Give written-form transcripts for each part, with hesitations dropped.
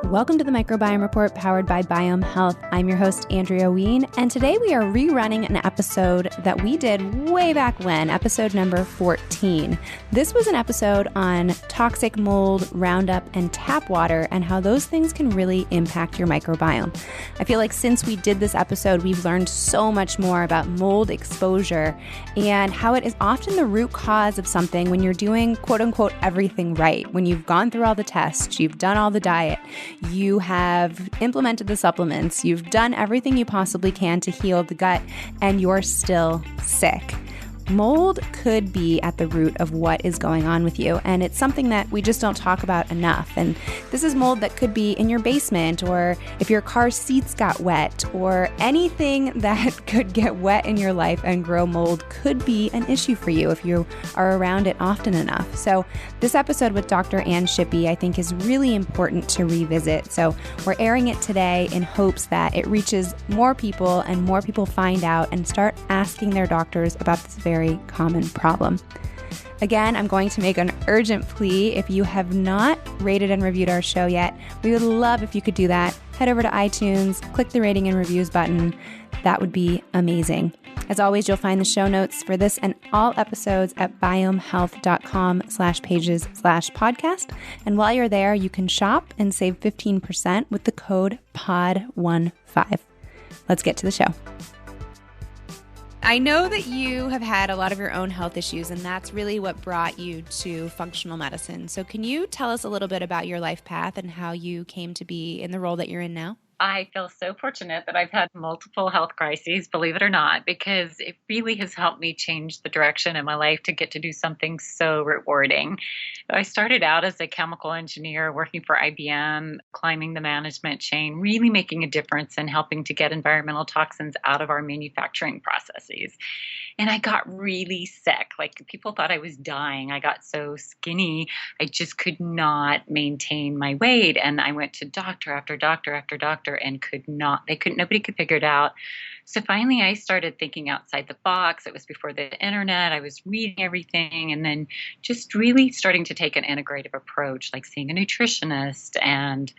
Welcome to the Microbiome Report powered by Biome Health. I'm your host, Andrea Ween, and today we are rerunning an episode that we did way back when, episode number 14. This was an episode on toxic mold, Roundup, and tap water and how those things can really impact your microbiome. I feel like since we did this episode, we've learned so much more about mold exposure and how it is often the root cause of something when you're doing quote unquote everything right. When you've gone through all the tests, you've done all the diet, you have implemented the supplements, you've done everything you possibly can to heal the gut, and you're still sick. Mold could be at the root of what is going on with you, and it's something that we just don't talk about enough. And this is mold that could be in your basement, or if your car seats got wet, or anything that could get wet in your life and grow mold could be an issue for you if you are around it often enough. So this episode with Dr. Ann Shippey, I think, is really important to revisit. So we're airing it today in hopes that it reaches more people and more people find out and start asking their doctors about this very common problem. Again, I'm going to make an urgent plea. If you have not rated and reviewed our show yet, we would love if you could do that. Head over to iTunes, click the rating and reviews button. That would be amazing. As always, you'll find the show notes for this and all episodes at biomehealth.com/pages/podcast. And while you're there, you can shop and save 15% with the code POD15. Let's get to the show. I know that you have had a lot of your own health issues, and that's really what brought you to functional medicine. So can you tell us a little bit about your life path and how you came to be in the role that you're in now? I feel so fortunate that I've had multiple health crises, believe it or not, because it really has helped me change the direction in my life to get to do something so rewarding. I started out as a chemical engineer working for IBM, climbing the management chain, really making a difference in helping to get environmental toxins out of our manufacturing processes. And I got really sick. Like, people thought I was dying. I got so skinny, I just could not maintain my weight. And I went to doctor after doctor after doctor and nobody could figure it out. So finally I started thinking outside the box. It was before the internet. I was reading everything and then just really starting to take an integrative approach, like seeing a nutritionist and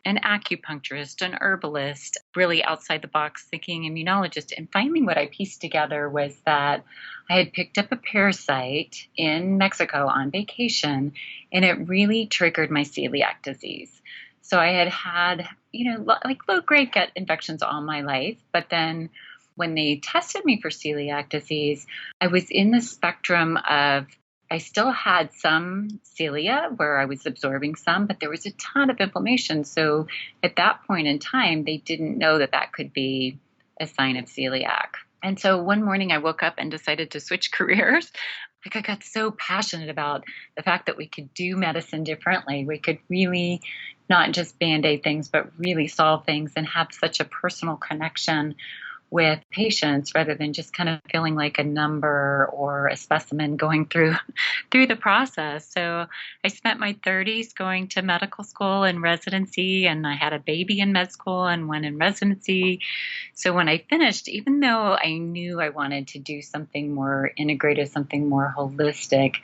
an acupuncturist, an herbalist, really outside the box thinking immunologist. And finally what I pieced together was that I had picked up a parasite in Mexico on vacation, and it really triggered my celiac disease. So I had, like low-grade gut infections all my life. But then when they tested me for celiac disease, I was in the spectrum of, I still had some cilia where I was absorbing some, but there was a ton of inflammation. So at that point in time, they didn't know that that could be a sign of celiac. And so one morning I woke up and decided to switch careers. Like, I got so passionate about the fact that we could do medicine differently. We could really not just Band-Aid things, but really solve things and have such a personal connection with patients rather than just kind of feeling like a number or a specimen going through the process. So I spent my 30s going to medical school and residency, and I had a baby in med school and one in residency. So when I finished, even though I knew I wanted to do something more integrated, something more holistic,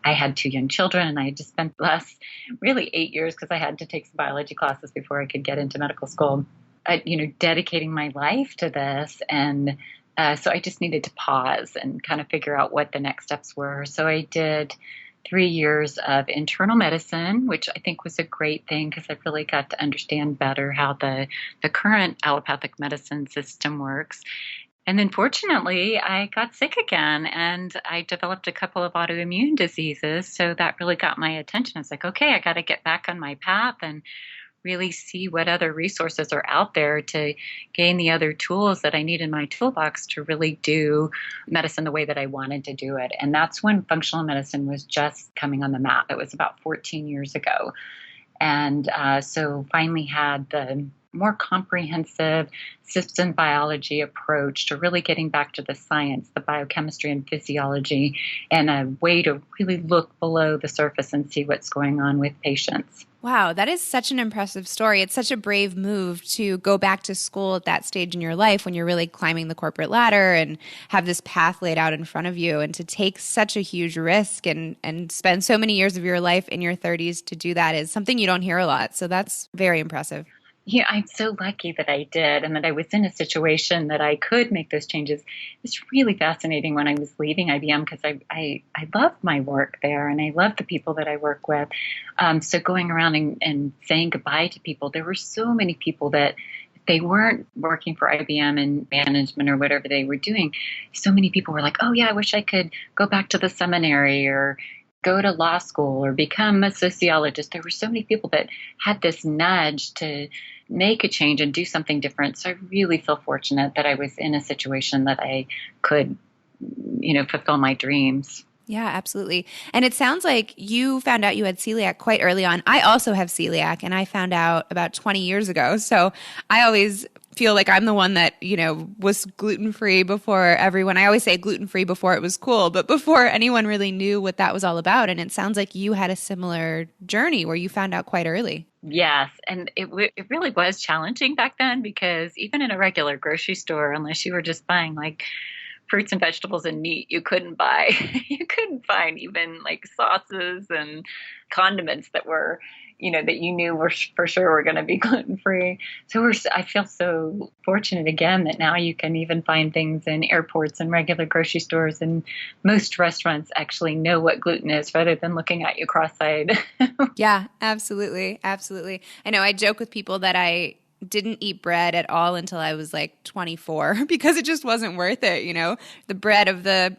I had 2 young children, and I had just spent the last really 8 years, because I had to take some biology classes before I could get into medical school, dedicating my life to this. And so I just needed to pause and kind of figure out what the next steps were. So I did 3 years of internal medicine, which I think was a great thing because I really got to understand better how the current allopathic medicine system works. And then fortunately, I got sick again and I developed a couple of autoimmune diseases. So that really got my attention. I was like, okay, I got to get back on my path and really see what other resources are out there to gain the other tools that I need in my toolbox to really do medicine the way that I wanted to do it. And that's when functional medicine was just coming on the map. It was about 14 years ago. And so finally had the more comprehensive system biology approach to really getting back to the science, the biochemistry and physiology, and a way to really look below the surface and see what's going on with patients. Wow, that is such an impressive story. It's such a brave move to go back to school at that stage in your life when you're really climbing the corporate ladder and have this path laid out in front of you, and to take such a huge risk and spend so many years of your life in your 30s to do that is something you don't hear a lot. So that's very impressive. Yeah, I'm so lucky that I did and that I was in a situation that I could make those changes. It's really fascinating when I was leaving IBM because I love my work there and I love the people that I work with. So going around and saying goodbye to people, there were so many people that if they weren't working for IBM in management or whatever they were doing, so many people were like, oh yeah, I wish I could go back to the seminary or go to law school or become a sociologist. There were so many people that had this nudge to make a change and do something different. So I really feel fortunate that I was in a situation that I could, fulfill my dreams. Yeah, absolutely. And it sounds like you found out you had celiac quite early on. I also have celiac, and I found out about 20 years ago. So I always feel like I'm the one that, was gluten-free before everyone. I always say gluten-free before it was cool, but before anyone really knew what that was all about. And it sounds like you had a similar journey where you found out quite early. Yes. And it really was challenging back then because even in a regular grocery store, unless you were just buying like fruits and vegetables and meat, you couldn't find even like sauces and condiments that were, that you knew were for sure were going to be gluten free. So I feel so fortunate again that now you can even find things in airports and regular grocery stores, and most restaurants actually know what gluten is rather than looking at you cross-eyed. Yeah, absolutely. Absolutely. I know I joke with people that I didn't eat bread at all until I was like 24 because it just wasn't worth it. The bread of the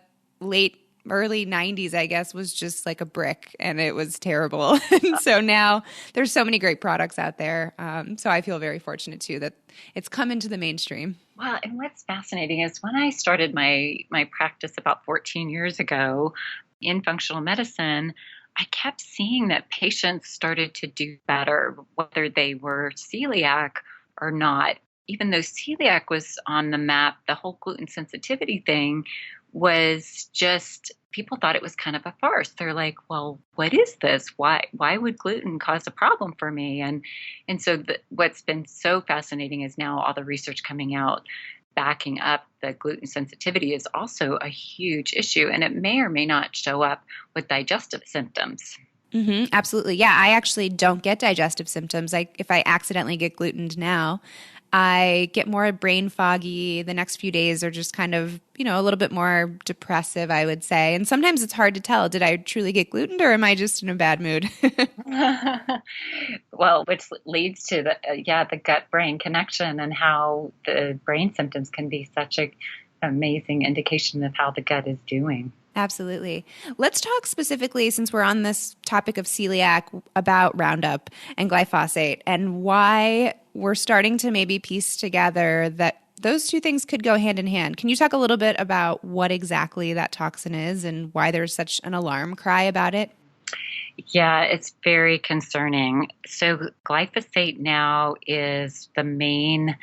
early 90s, I guess, was just like a brick and it was terrible. And so now there's so many great products out there. So I feel very fortunate too that it's come into the mainstream. Well, and what's fascinating is when I started my practice about 14 years ago in functional medicine, I kept seeing that patients started to do better, whether they were celiac or not. Even though celiac was on the map, the whole gluten sensitivity thing was just, people thought it was kind of a farce. They're like, well, what is this? Why would gluten cause a problem for me? And so what's been so fascinating is now all the research coming out backing up the gluten sensitivity is also a huge issue, and it may or may not show up with digestive symptoms. Mm-hmm, absolutely. Yeah, I actually don't get digestive symptoms. If I accidentally get glutened now, I get more brain foggy. The next few days are just kind of, a little bit more depressive, I would say. And sometimes it's hard to tell, did I truly get glutened or am I just in a bad mood? Well, which leads to the gut-brain connection and how the brain symptoms can be such an amazing indication of how the gut is doing. Absolutely. Let's talk specifically, since we're on this topic of celiac, about Roundup and glyphosate and why we're starting to maybe piece together that those two things could go hand in hand. Can you talk a little bit about what exactly that toxin is and why there's such an alarm cry about it? Yeah, it's very concerning. So glyphosate now is the main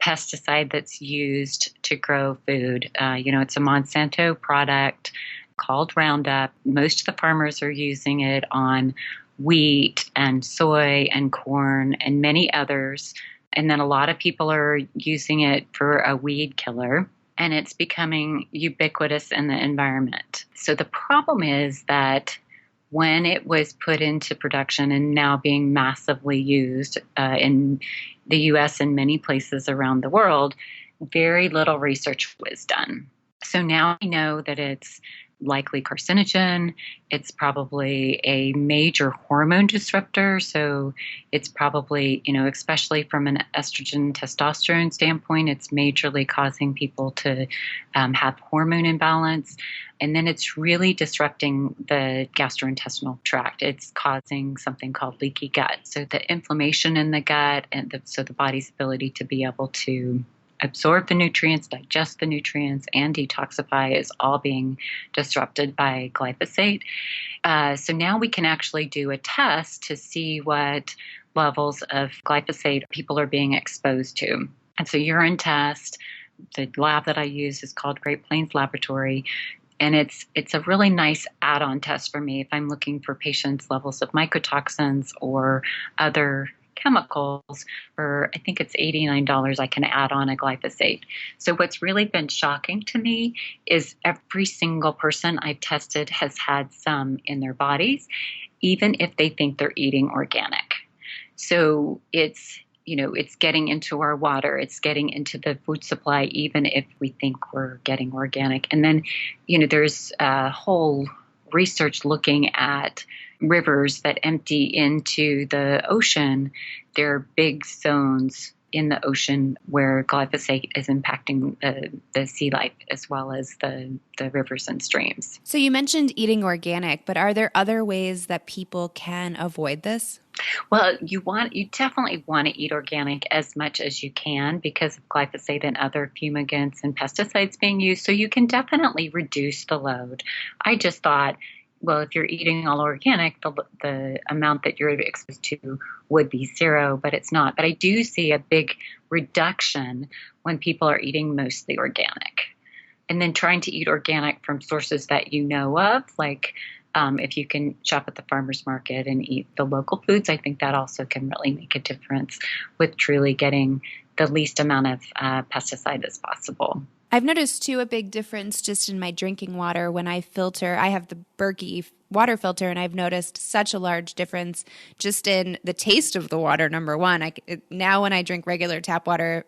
pesticide that's used to grow food. It's a Monsanto product called Roundup. Most of the farmers are using it on wheat and soy and corn and many others. And then a lot of people are using it for a weed killer, and it's becoming ubiquitous in the environment. So the problem is that when it was put into production and now being massively used in the U.S. and many places around the world, very little research was done. So now we know that it's likely carcinogen. It's probably a major hormone disruptor. So it's probably, especially from an estrogen testosterone standpoint, it's majorly causing people to have hormone imbalance. And then it's really disrupting the gastrointestinal tract. It's causing something called leaky gut. So the inflammation in the gut and so the body's ability to be able to absorb the nutrients, digest the nutrients, and detoxify is all being disrupted by glyphosate. So now we can actually do a test to see what levels of glyphosate people are being exposed to. And so urine test, the lab that I use is called Great Plains Laboratory. And it's a really nice add-on test for me if I'm looking for patients' levels of mycotoxins or other chemicals. For I think it's $89 I can add on a glyphosate. So what's really been shocking to me is every single person I've tested has had some in their bodies, even if they think they're eating organic. So it's getting into our water, it's getting into the food supply, even if we think we're getting organic. And then, there's a whole research looking at rivers that empty into the ocean. There are big zones in the ocean where glyphosate is impacting the sea life as well as the rivers and streams. So you mentioned eating organic, but are there other ways that people can avoid this? Well, you definitely want to eat organic as much as you can because of glyphosate and other fumigants and pesticides being used. So you can definitely reduce the load. I just thought, well, if you're eating all organic, the amount that you're exposed to would be zero, but it's not. But I do see a big reduction when people are eating mostly organic. And then trying to eat organic from sources that you know of, like if you can shop at the farmer's market and eat the local foods, I think that also can really make a difference with truly getting the least amount of pesticide as possible. I've noticed, too, a big difference just in my drinking water when I filter. I have the Berkey water filter, and I've noticed such a large difference just in the taste of the water, number one. Now when I drink regular tap water,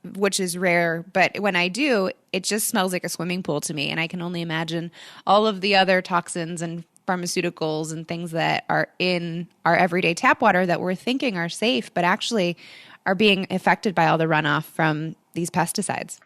which is rare, but when I do, it just smells like a swimming pool to me, and I can only imagine all of the other toxins and pharmaceuticals and things that are in our everyday tap water that we're thinking are safe, but actually are being affected by all the runoff from these pesticides.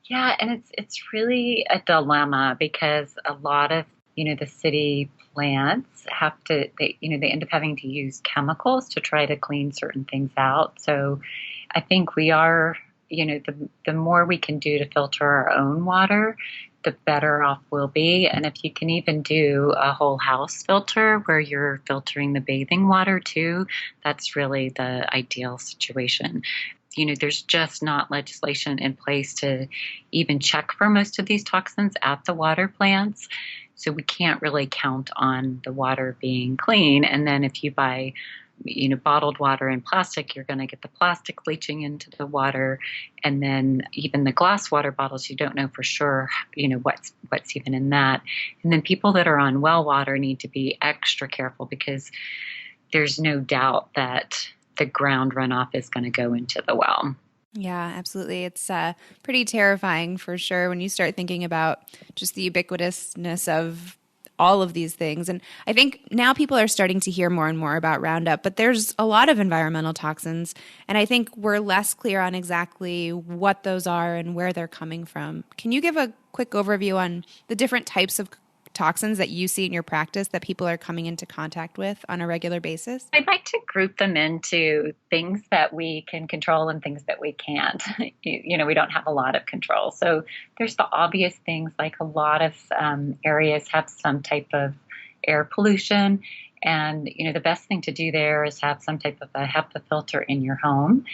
Yeah, and it's really a dilemma because a lot of, the city plants they end up having to use chemicals to try to clean certain things out. So I think we are, the more we can do to filter our own water, the better off we'll be. And if you can even do a whole house filter where you're filtering the bathing water too, that's really the ideal situation. There's just not legislation in place to even check for most of these toxins at the water plants. So we can't really count on the water being clean. And then if you buy, bottled water in plastic, you're going to get the plastic leaching into the water. And then even the glass water bottles, you don't know for sure, what's even in that. And then people that are on well water need to be extra careful because there's no doubt that the ground runoff is going to go into the well. Yeah, absolutely. It's pretty terrifying for sure when you start thinking about just the ubiquitousness of all of these things. And I think now people are starting to hear more and more about Roundup, but there's a lot of environmental toxins. And I think we're less clear on exactly what those are and where they're coming from. Can you give a quick overview on the different types of toxins that you see in your practice that people are coming into contact with on a regular basis? I'd like to group them into things that we can control and things that we can't. We don't have a lot of control. So there's the obvious things like a lot of areas have some type of air pollution. And, the best thing to do there is have some type of a HEPA filter in your home.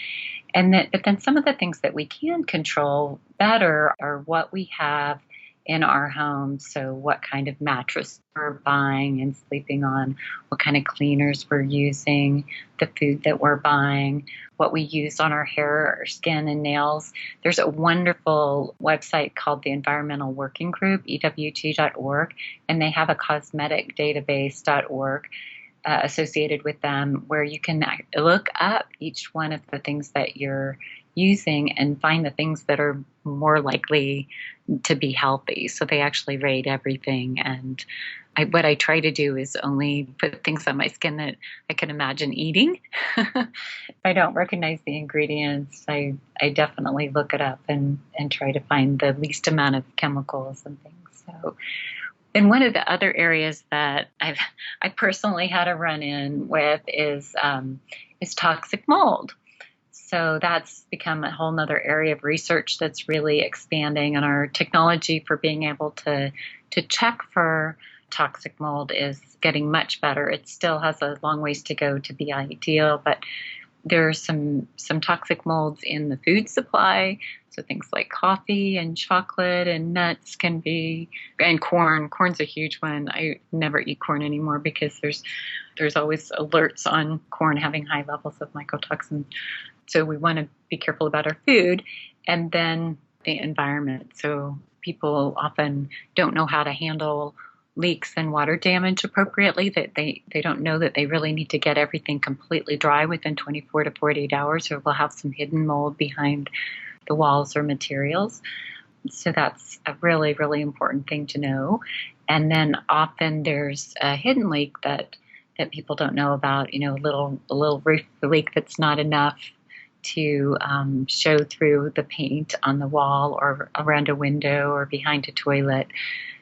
But then some of the things that we can control better are what we have in our homes. So what kind of mattress we're buying and sleeping on, what kind of cleaners we're using, the food that we're buying, what we use on our hair, our skin, and nails. There's a wonderful website called the Environmental Working Group, EWG.org, and they have a cosmetic database.org associated with them where you can look up each one of the things that you're using and find the things that are more likely to be healthy. So they actually rate everything. And what I try to do is only put things on my skin that I can imagine eating. If I don't recognize the ingredients, I definitely look it up and try to find the least amount of chemicals and things. So, and one of the other areas that I personally had a run-in with is toxic mold. So that's become a whole nother area of research that's really expanding, and our technology for being able to check for toxic mold is getting much better. It still has a long ways to go to be ideal, but there are some toxic molds in the food supply. So things like coffee and chocolate and nuts can be, and corn. Corn's a huge one. I never eat corn anymore because there's always alerts on corn having high levels of mycotoxins. So we want to be careful about our food, and then the environment. So people often don't know how to handle leaks and water damage appropriately, that they don't know that they really need to get everything completely dry within 24 to 48 hours, or we'll have some hidden mold behind the walls or materials. So that's a really, really important thing to know. And then often there's a hidden leak that people don't know about, a little roof leak that's not enough to show through the paint on the wall or around a window or behind a toilet.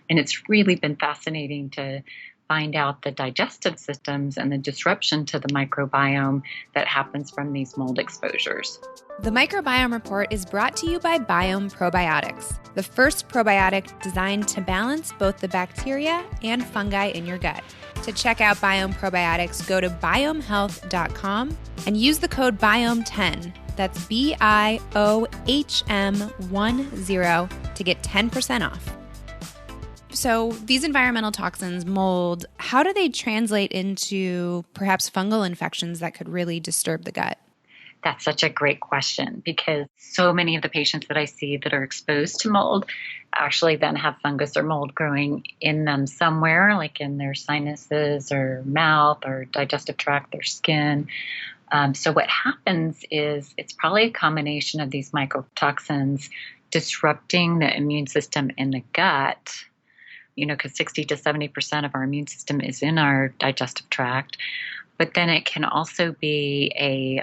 And it's really been fascinating to find out the digestive systems and the disruption to the microbiome that happens from these mold exposures. The Microbiome Report is brought to you by Biome Probiotics, the first probiotic designed to balance both the bacteria and fungi in your gut. To check out Biome Probiotics, go to biomehealth.com and use the code BIOME10. That's BIOHM10 to get 10% off. So these environmental toxins, mold, how do they translate into perhaps fungal infections that could really disturb the gut? That's such a great question, because so many of the patients that I see that are exposed to mold actually then have fungus or mold growing in them somewhere, like in their sinuses or mouth or digestive tract, their skin. So what happens is it's probably a combination of these mycotoxins disrupting the immune system in the gut, because 60 to 70% of our immune system is in our digestive tract. But then it can also be a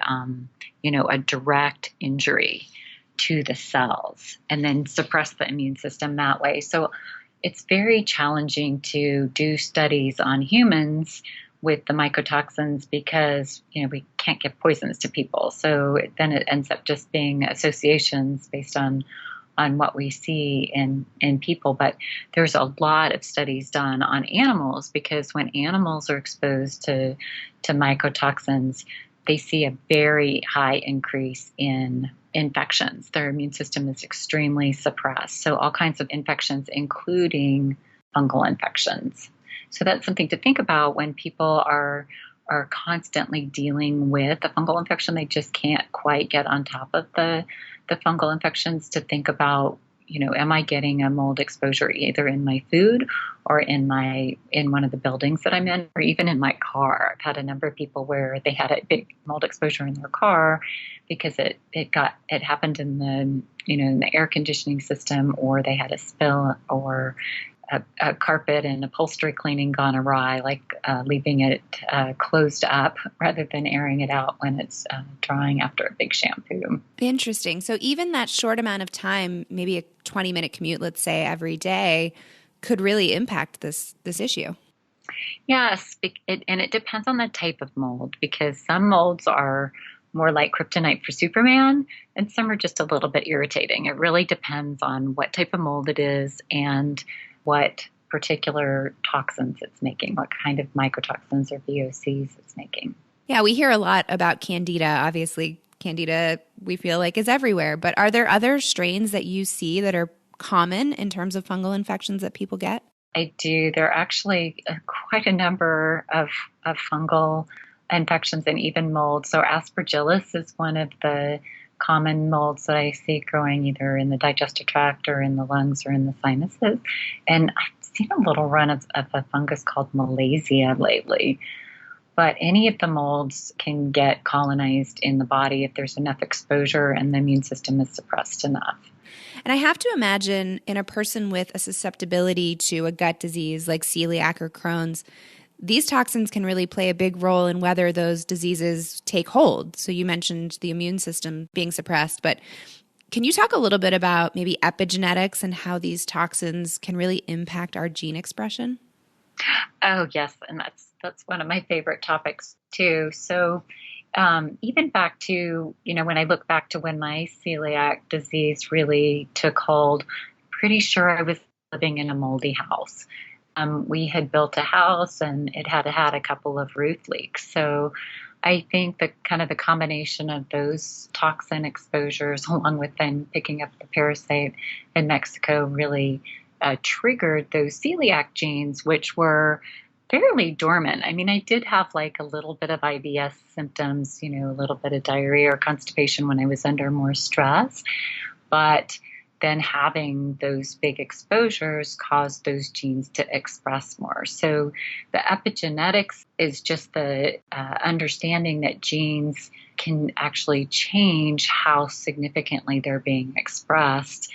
direct injury to the cells and then suppress the immune system that way. So it's very challenging to do studies on humans with the mycotoxins because, we can't give poisons to people. So then it ends up just being associations based on what we see in people. But there's a lot of studies done on animals, because when animals are exposed to mycotoxins, they see a very high increase in infections. Their immune system is extremely suppressed. So all kinds of infections, including fungal infections. So that's something to think about when people are constantly dealing with a fungal infection. They just can't quite get on top of the fungal infections, to think about, am I getting a mold exposure either in my food or in one of the buildings that I'm in, or even in my car. I've had a number of people where they had a big mold exposure in their car because it happened in the air conditioning system, or they had a spill, or a carpet and upholstery cleaning gone awry, like leaving it closed up rather than airing it out when it's drying after a big shampoo. Interesting. So even that short amount of time, maybe a 20-minute commute, let's say, every day, could really impact this issue. Yes, and it depends on the type of mold, because some molds are more like kryptonite for Superman, and some are just a little bit irritating. It really depends on what type of mold it is and what particular toxins it's making, what kind of mycotoxins or VOCs it's making. Yeah, we hear a lot about Candida. Obviously, Candida, we feel like, is everywhere. But are there other strains that you see that are common in terms of fungal infections that people get? I do. There are actually quite a number of fungal infections and even mold. So Aspergillus is one of the common molds that I see growing either in the digestive tract or in the lungs or in the sinuses. And I've seen a little run of a fungus called Malassezia lately. But any of the molds can get colonized in the body if there's enough exposure and the immune system is suppressed enough. And I have to imagine in a person with a susceptibility to a gut disease like celiac or Crohn's, these toxins can really play a big role in whether those diseases take hold. So you mentioned the immune system being suppressed, but can you talk a little bit about maybe epigenetics and how these toxins can really impact our gene expression? Oh, yes. And that's one of my favorite topics too. So even back to, when I look back to when my celiac disease really took hold, pretty sure I was living in a moldy house. we had built a house and it had a couple of roof leaks. So I think that kind of the combination of those toxin exposures, along with then picking up the parasite in Mexico, really triggered those celiac genes, which were fairly dormant. I mean, I did have like a little bit of IBS symptoms, a little bit of diarrhea or constipation when I was under more stress, but then having those big exposures caused those genes to express more. So the epigenetics is just the understanding that genes can actually change how significantly they're being expressed,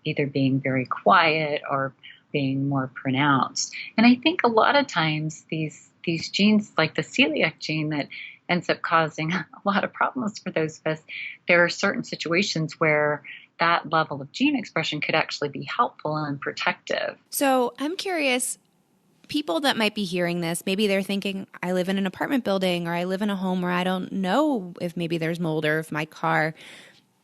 either being very quiet or being more pronounced. And I think a lot of times these genes, like the celiac gene that ends up causing a lot of problems for those of us, there are certain situations where that level of gene expression could actually be helpful and protective. So I'm curious, people that might be hearing this, maybe they're thinking, I live in an apartment building or I live in a home where I don't know if maybe there's mold or if my car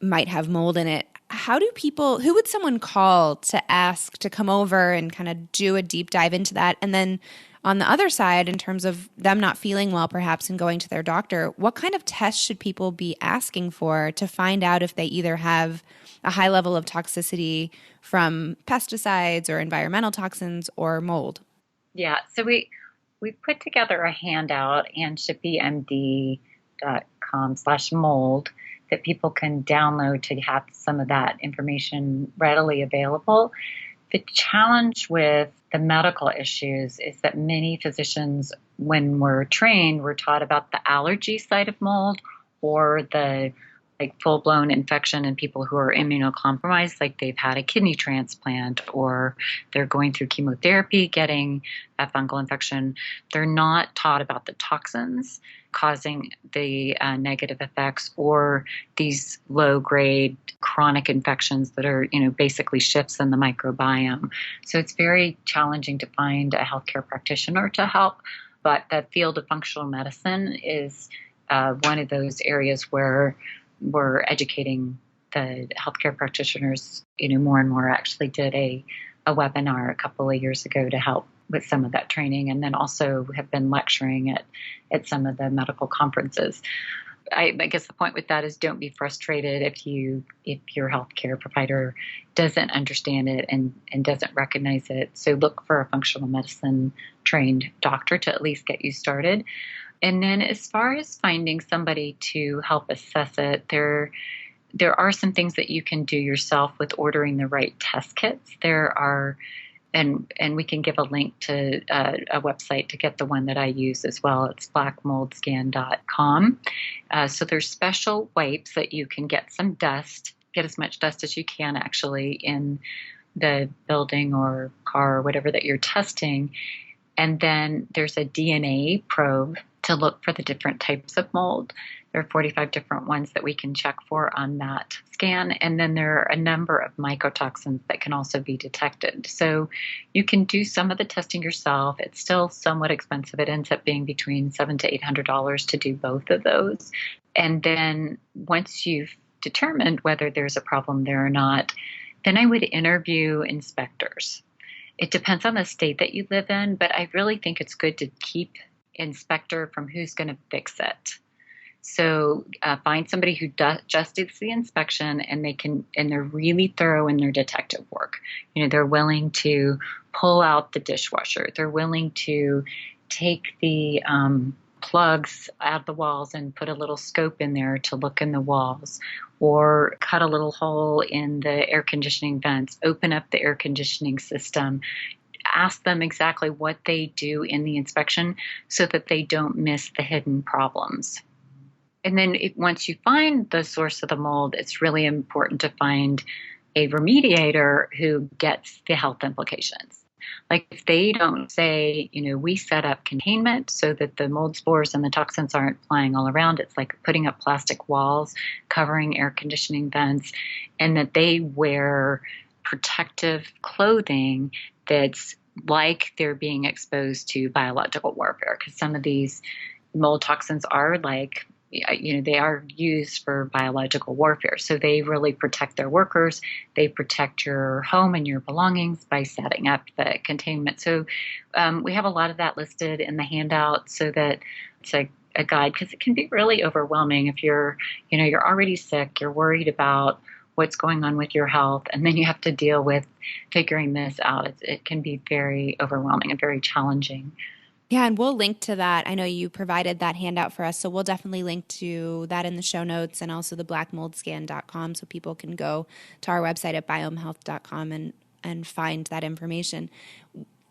might have mold in it. Who would someone call to ask to come over and kind of do a deep dive into that? And then on the other side, in terms of them not feeling well, perhaps, and going to their doctor, what kind of tests should people be asking for to find out if they either have a high level of toxicity from pesticides or environmental toxins or mold? Yeah, so we put together a handout, AnshipiMD.com/mold, that people can download to have some of that information readily available. The challenge with the medical issues is that many physicians, when we're trained, we're taught about the allergy side of mold or the full-blown infection in people who are immunocompromised, like they've had a kidney transplant or they're going through chemotherapy, getting a fungal infection. They're not taught about the toxins causing the negative effects or these low-grade chronic infections that are, basically shifts in the microbiome. So it's very challenging to find a healthcare practitioner to help, but the field of functional medicine is one of those areas where we're educating the healthcare practitioners, more and more. I actually did a webinar a couple of years ago to help with some of that training, and then also have been lecturing at some of the medical conferences. I guess the point with that is don't be frustrated if your healthcare provider doesn't understand it and doesn't recognize it. So look for a functional medicine trained doctor to at least get you started. And then as far as finding somebody to help assess it, there are some things that you can do yourself with ordering the right test kits. There are, and we can give a link to a website to get the one that I use as well. It's blackmoldscan.com. So there's special wipes that you can get as much dust as you can actually in the building or car or whatever that you're testing. And then there's a DNA probe to look for the different types of mold. There are 45 different ones that we can check for on that scan. And then there are a number of mycotoxins that can also be detected. So you can do some of the testing yourself. It's still somewhat expensive. It ends up being between $700 to $800 to do both of those. And then once you've determined whether there's a problem there or not, then I would interview inspectors. It depends on the state that you live in, but I really think it's good to keep inspector from who's going to fix it. So find somebody who just did the inspection and they're really thorough in their detective work. They're willing to pull out the dishwasher. They're willing to take the plugs out of the walls and put a little scope in there to look in the walls, or cut a little hole in the air conditioning vents, open up the air conditioning system. Ask them exactly what they do in the inspection so that they don't miss the hidden problems. And then once you find the source of the mold, it's really important to find a remediator who gets the health implications. Like if they don't say, we set up containment so that the mold spores and the toxins aren't flying all around. It's like putting up plastic walls, covering air conditioning vents, and that they wear protective clothing that's like they're being exposed to biological warfare, because some of these mold toxins are like they are used for biological warfare. So they really protect their workers. They protect your home and your belongings by setting up the containment. So we have a lot of that listed in the handout so that it's a guide, because it can be really overwhelming if you're already sick, you're worried about what's going on with your health, and then you have to deal with figuring this out. It can be very overwhelming and very challenging. Yeah, and we'll link to that. I know you provided that handout for us, so we'll definitely link to that in the show notes, and also the blackmoldscan.com, so people can go to our website at biomehealth.com and find that information.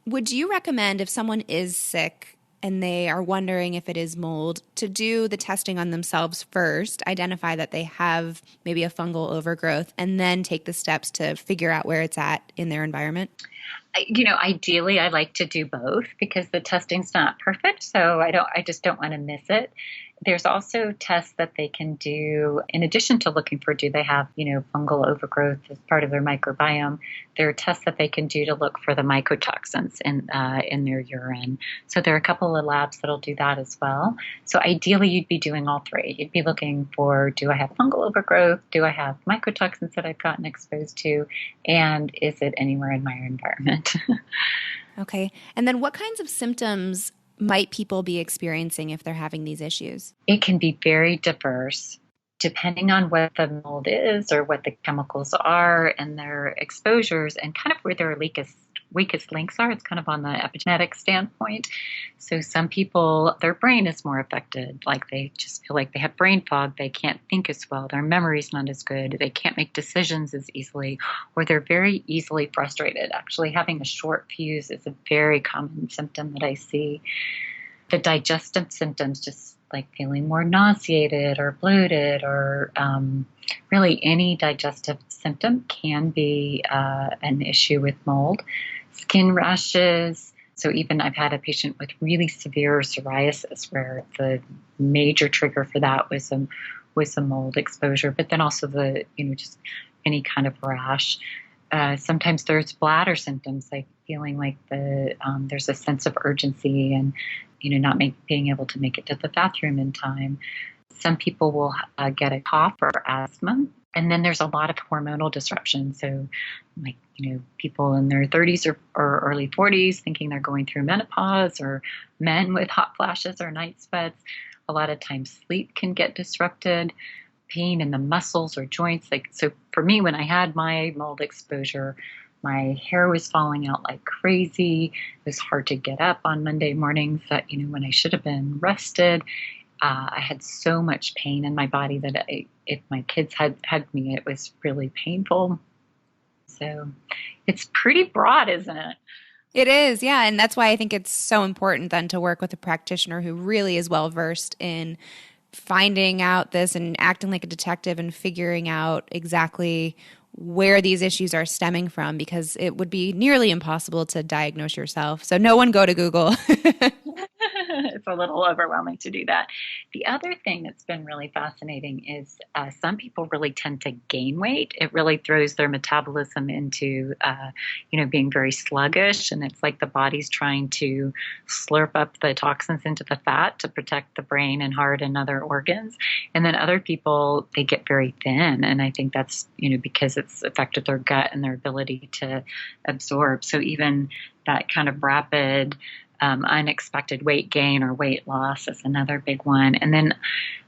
Would you recommend, if someone is sick and they are wondering if it is mold, to do the testing on themselves first, identify that they have maybe a fungal overgrowth, and then take the steps to figure out where it's at in their environment? Ideally, I like to do both because the testing's not perfect. So I just don't want to miss it. There's also tests that they can do in addition to looking for, do they have, fungal overgrowth as part of their microbiome? There are tests that they can do to look for the mycotoxins in their urine. So there are a couple of labs that'll do that as well. So ideally, you'd be doing all three. You'd be looking for, do I have fungal overgrowth? Do I have mycotoxins that I've gotten exposed to? And is it anywhere in my environment? Okay. And then what kinds of symptoms might people be experiencing if they're having these issues? It can be very diverse depending on what the mold is or what the chemicals are and their exposures and kind of where their weakest links are. It's kind of on the epigenetic standpoint. So some people, their brain is more affected, like they just feel like they have brain fog. They can't think as well. Their memory's not as good. They can't make decisions as easily, or they're very easily frustrated. Actually, having a short fuse is a very common symptom that I see. The digestive symptoms, just like feeling more nauseated or bloated, or really any digestive symptom can be an issue with mold. Skin rashes. So even I've had a patient with really severe psoriasis where the major trigger for that was some mold exposure, but then also just any kind of rash. Sometimes there's bladder symptoms, like feeling like there's a sense of urgency and not being able to make it to the bathroom in time. Some people will get a cough or asthma. And then there's a lot of hormonal disruption. So like, people in their 30s or early 40s thinking they're going through menopause, or men with hot flashes or night sweats. A lot of times sleep can get disrupted, pain in the muscles or joints. So for me, when I had my mold exposure, my hair was falling out like crazy. It was hard to get up on Monday mornings when I should have been rested. I had so much pain in my body that if my kids had me, it was really painful. So it's pretty broad, isn't it? It is, yeah. And that's why I think it's so important then to work with a practitioner who really is well-versed in finding out this and acting like a detective and figuring out exactly where these issues are stemming from, because it would be nearly impossible to diagnose yourself. So no one go to Google. It's a little overwhelming to do that. The other thing that's been really fascinating is some people really tend to gain weight. It really throws their metabolism into, being very sluggish. And it's like the body's trying to slurp up the toxins into the fat to protect the brain and heart and other organs. And then other people, they get very thin. And I think that's, because it's affected their gut and their ability to absorb. So even that kind of rapid unexpected weight gain or weight loss is another big one. And then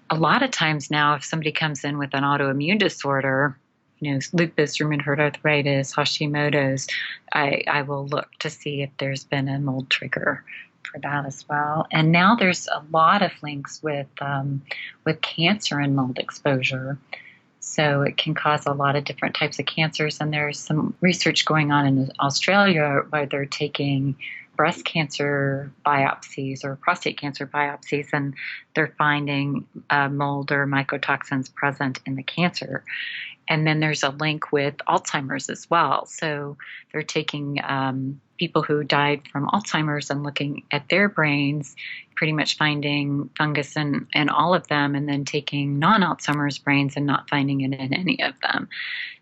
a lot of times now, if somebody comes in with an autoimmune disorder, lupus, rheumatoid arthritis, Hashimoto's, I will look to see if there's been a mold trigger for that as well. And now there's a lot of links with cancer and mold exposure. So it can cause a lot of different types of cancers. And there's some research going on in Australia where they're taking breast cancer biopsies or prostate cancer biopsies, and they're finding mold or mycotoxins present in the cancer. And then there's a link with Alzheimer's as well. So they're taking people who died from Alzheimer's and looking at their brains, pretty much finding fungus in all of them, and then taking non-Alzheimer's brains and not finding it in any of them.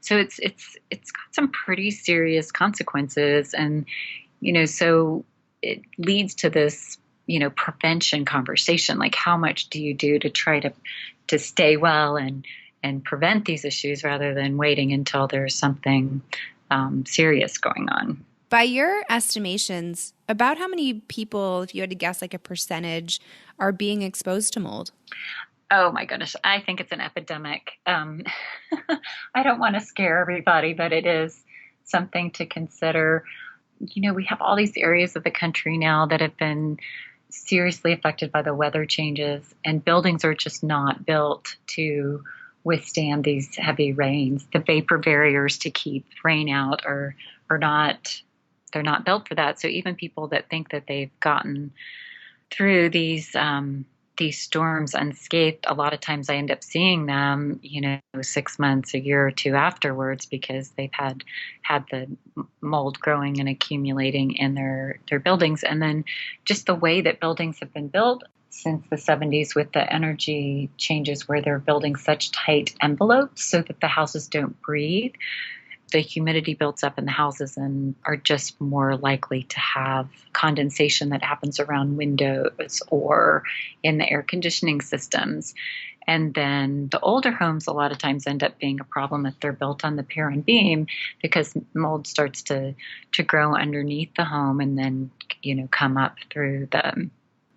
So it's got some pretty serious consequences. And so it leads to this prevention conversation. Like, how much do you do to try to stay well and prevent these issues rather than waiting until there's something serious going on? By your estimations, about how many people, if you had to guess like a percentage, are being exposed to mold? Oh my goodness, I think it's an epidemic. I don't want to scare everybody, but it is something to consider. We have all these areas of the country now that have been seriously affected by the weather changes, and buildings are just not built to withstand these heavy rains. The vapor barriers to keep rain out are not, they're not built for that. So even people that think that they've gotten through these storms unscathed, a lot of times I end up seeing them, 6 months, a year or two afterwards, because they've had the mold growing and accumulating in their buildings. And then just the way that buildings have been built since the 70s with the energy changes, where they're building such tight envelopes so that the houses don't breathe. The humidity builds up in the houses and are just more likely to have condensation that happens around windows or in the air conditioning systems. And then the older homes a lot of times end up being a problem if they're built on the pier and beam, because mold starts to grow underneath the home and then, come up through them.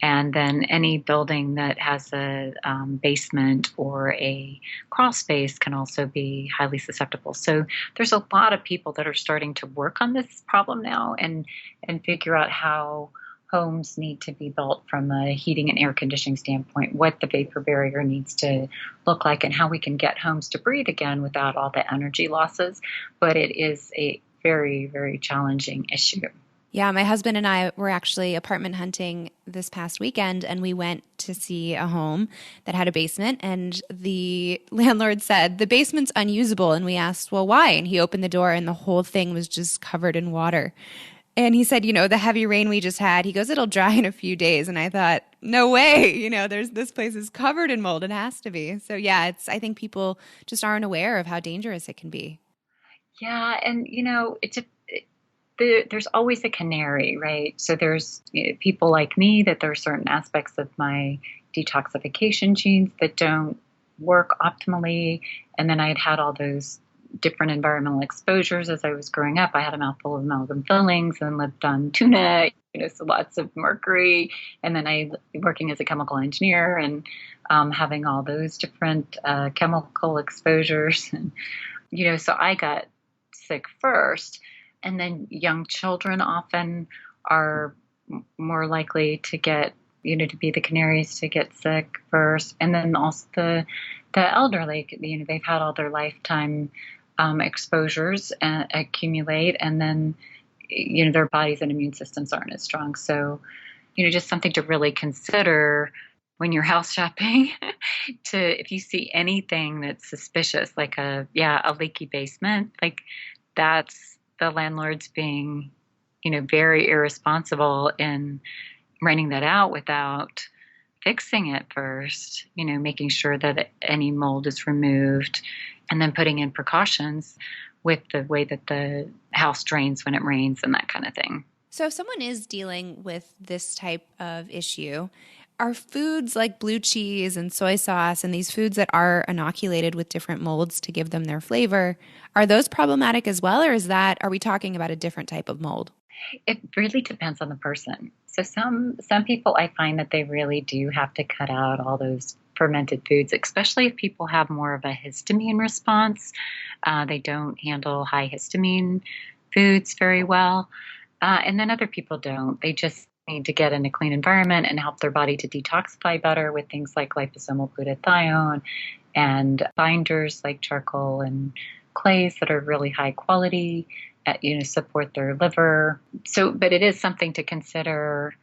And then any building that has a basement or a crawl space can also be highly susceptible. So there's a lot of people that are starting to work on this problem now and figure out how homes need to be built from a heating and air conditioning standpoint, what the vapor barrier needs to look like, and how we can get homes to breathe again without all the energy losses. But it is a very, very challenging issue. Yeah, my husband and I were actually apartment hunting this past weekend, and we went to see a home that had a basement, and the landlord said, the basement's unusable. And we asked, well, why? And he opened the door and the whole thing was just covered in water. And he said, the heavy rain we just had, he goes, it'll dry in a few days. And I thought, no way, this place is covered in mold. It has to be. So yeah, I think people just aren't aware of how dangerous it can be. Yeah. And, there's always a canary, right? So there's people like me that there are certain aspects of my detoxification genes that don't work optimally. And then I'd had all those different environmental exposures as I was growing up. I had a mouthful of amalgam fillings and lived on tuna, so lots of mercury. And then I working as a chemical engineer and having all those different chemical exposures. And, so I got sick first. And then young children often are more likely to get, to be the canaries to get sick first. And then also the elderly, they've had all their lifetime exposures accumulate, and then, their bodies and immune systems aren't as strong. So, just something to really consider when you're house shopping if you see anything that's suspicious, like a leaky basement, like that's the landlords being, very irresponsible in renting that out without fixing it first, making sure that any mold is removed, and then putting in precautions with the way that the house drains when it rains and that kind of thing. So if someone is dealing with this type of issue, are foods like blue cheese and soy sauce and these foods that are inoculated with different molds to give them their flavor, are those problematic as well? Or are we talking about a different type of mold? It really depends on the person. So some people, I find that they really do have to cut out all those fermented foods, especially if people have more of a histamine response. They don't handle high histamine foods very well. And then other people don't. They just need to get in a clean environment and help their body to detoxify better with things like liposomal glutathione and binders like charcoal and clays that are really high quality, support their liver. But it is something to consider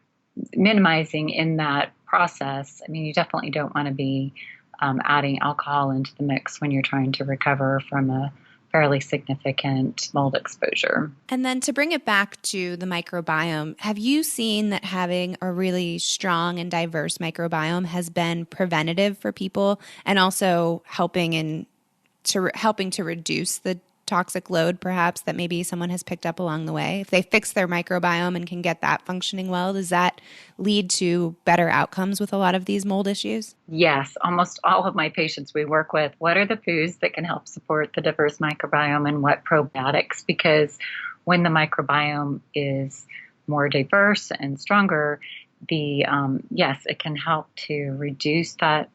minimizing in that process. I mean, you definitely don't want to be adding alcohol into the mix when you're trying to recover from a fairly significant mold exposure. And then to bring it back to the microbiome, have you seen that having a really strong and diverse microbiome has been preventative for people and also helping to reduce the toxic load perhaps that maybe someone has picked up along the way, if they fix their microbiome and can get that functioning well, does that lead to better outcomes with a lot of these mold issues? Yes, almost all of my patients we work with, what are the foods that can help support the diverse microbiome and what probiotics? Because when the microbiome is more diverse and stronger, yes, it can help to reduce that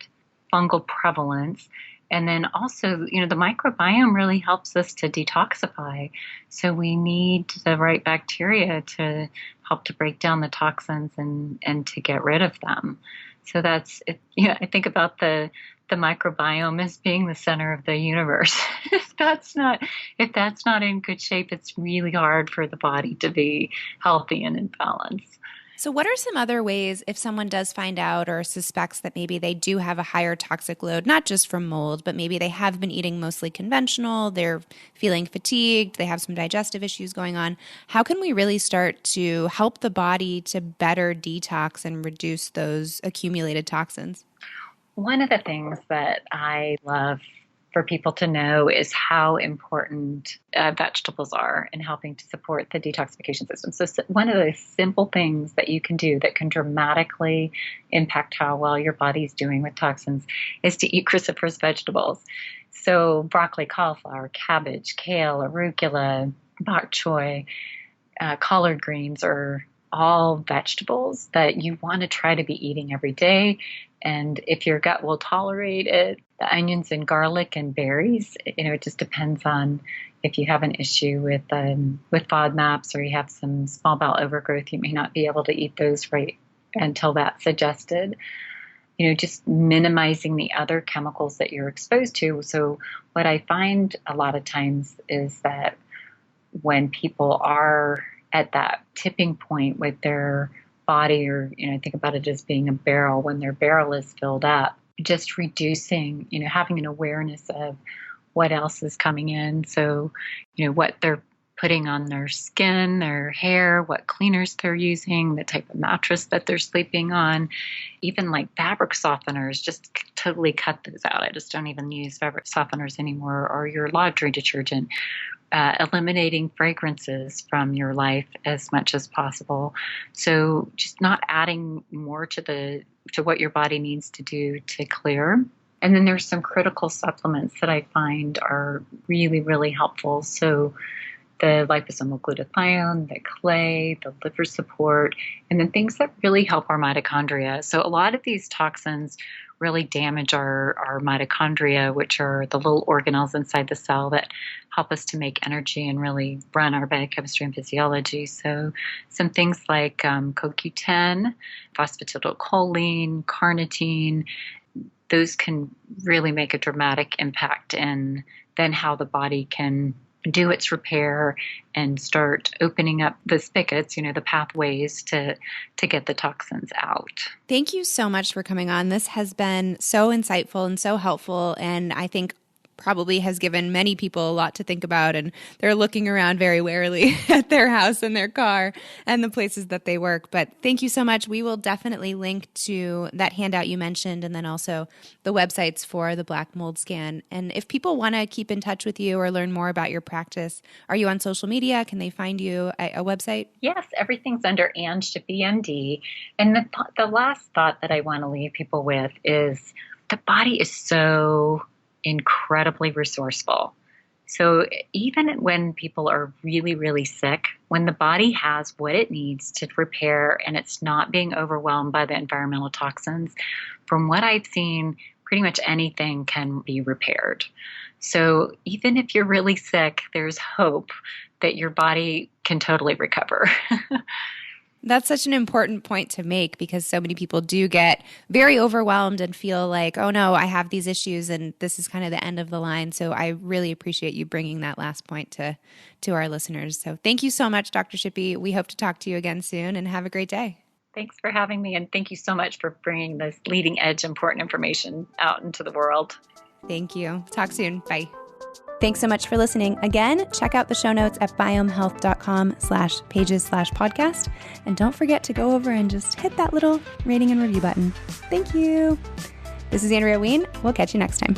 fungal prevalence. And then also, the microbiome really helps us to detoxify. So we need the right bacteria to help to break down the toxins and to get rid of them. So that's it. I think about the microbiome as being the center of the universe. If that's not in good shape, it's really hard for the body to be healthy and in balance. So what are some other ways if someone does find out or suspects that maybe they do have a higher toxic load, not just from mold, but maybe they have been eating mostly conventional, they're feeling fatigued, they have some digestive issues going on. How can we really start to help the body to better detox and reduce those accumulated toxins? One of the things that I love for people to know is how important vegetables are in helping to support the detoxification system. So one of the simple things that you can do that can dramatically impact how well your body's doing with toxins is to eat cruciferous vegetables. So broccoli, cauliflower, cabbage, kale, arugula, bok choy, collard greens are all vegetables that you want to try to be eating every day. And if your gut will tolerate it, the onions and garlic and berries, it just depends on if you have an issue with FODMAPs or you have some small bowel overgrowth, you may not be able to eat those right until that's adjusted. Just minimizing the other chemicals that you're exposed to. So what I find a lot of times is that when people are at that tipping point with their body, or, think about it as being a barrel, when their barrel is filled up, just reducing, having an awareness of what else is coming in. So, what they're putting on their skin, their hair, what cleaners they're using, the type of mattress that they're sleeping on, even like fabric softeners, just totally cut those out. I just don't even use fabric softeners anymore, or your laundry detergent. Eliminating fragrances from your life as much as possible. So just not adding more to what your body needs to do to clear. And then there's some critical supplements that I find are really, really helpful. So the liposomal glutathione, the clay, the liver support, and then things that really help our mitochondria. So a lot of these toxins really damage our mitochondria, which are the little organelles inside the cell that help us to make energy and really run our biochemistry and physiology. So some things like CoQ10, phosphatidylcholine, carnitine, those can really make a dramatic impact in then how the body can do its repair and start opening up the spigots, the pathways to get the toxins out. Thank you so much for coming on. This has been so insightful and so helpful, and I think probably has given many people a lot to think about, and they're looking around very warily at their house and their car and the places that they work. But thank you so much. We will definitely link to that handout you mentioned, and then also the websites for the Black Mold Scan. And if people want to keep in touch with you or learn more about your practice, are you on social media? Can they find you at a website? Yes, everything's under Ann Shippey, MD. And the last thought that I want to leave people with is the body is so incredibly resourceful. So even when people are really, really sick, when the body has what it needs to repair and it's not being overwhelmed by the environmental toxins, from what I've seen, pretty much anything can be repaired. So even if you're really sick, there's hope that your body can totally recover. That's such an important point to make, because so many people do get very overwhelmed and feel like, oh no, I have these issues and this is kind of the end of the line. So I really appreciate you bringing that last point to our listeners. So thank you so much, Dr. Shippey. We hope to talk to you again soon, and have a great day. Thanks for having me, and thank you so much for bringing this leading edge important information out into the world. Thank you. Talk soon. Bye. Thanks so much for listening. Again, check out the show notes at biomehealth.com/pages/podcast. And don't forget to go over and just hit that little rating and review button. Thank you. This is Andrea Ween. We'll catch you next time.